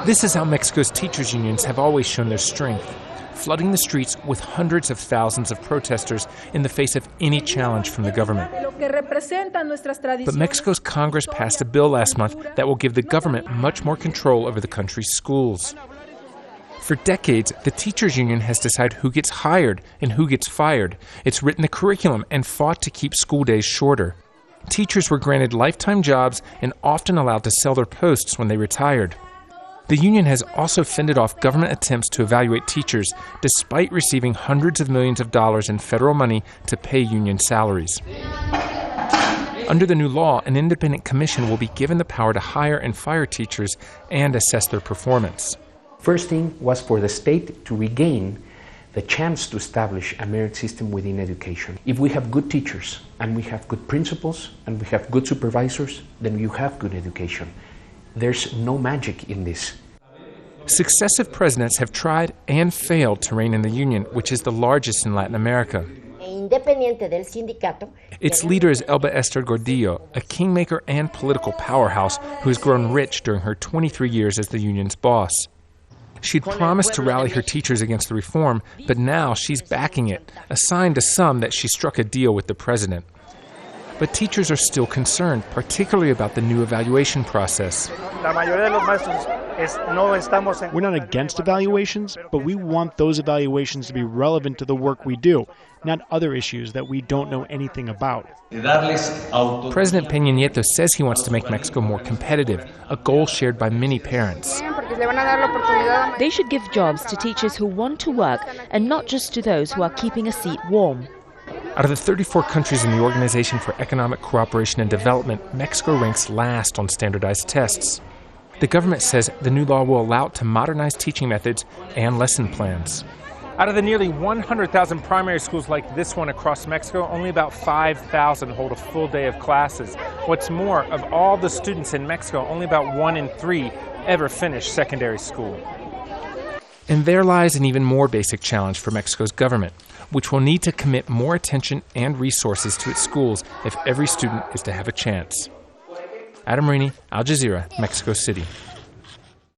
This is how Mexico's teachers' unions have always shown their strength, flooding the streets with hundreds of thousands of protesters in the face of any challenge from the government. But Mexico's Congress passed a bill last month that will give the government much more control over the country's schools. For decades, the teachers' union has decided who gets hired and who gets fired. It's written the curriculum and fought to keep school days shorter. Teachers were granted lifetime jobs and often allowed to sell their posts when they retired. The union has also fended off government attempts to evaluate teachers, despite receiving hundreds of millions of dollars in federal money to pay union salaries. Under the new law, an independent commission will be given the power to hire and fire teachers and assess their performance. First thing was for the state to regain the chance to establish a merit system within education. If we have good teachers, and we have good principals, and we have good supervisors, then you have good education. There's no magic in this. Successive presidents have tried and failed to rein in the union, which is the largest in Latin America. Its leader is Elba Esther Gordillo, a kingmaker and political powerhouse who has grown rich during her 23 years as the union's boss. She'd promised to rally her teachers against the reform, but now she's backing it, a sign to some that she struck a deal with the president. But teachers are still concerned, particularly about the new evaluation process. We're not against evaluations, but we want those evaluations to be relevant to the work we do, not other issues that we don't know anything about. President Peña Nieto says he wants to make Mexico more competitive, a goal shared by many parents. They should give jobs to teachers who want to work and not just to those who are keeping a seat warm. Out of the 34 countries in the Organization for Economic Cooperation and Development, Mexico ranks last on standardized tests. The government says the new law will allow it to modernize teaching methods and lesson plans. Out of the nearly 100,000 primary schools like this one across Mexico, only about 5,000 hold a full day of classes. What's more, of all the students in Mexico, only about 1 in 3 ever finish secondary school. And there lies an even more basic challenge for Mexico's government, which will need to commit more attention and resources to its schools if every student is to have a chance. Adam Raney, Al Jazeera, Mexico City.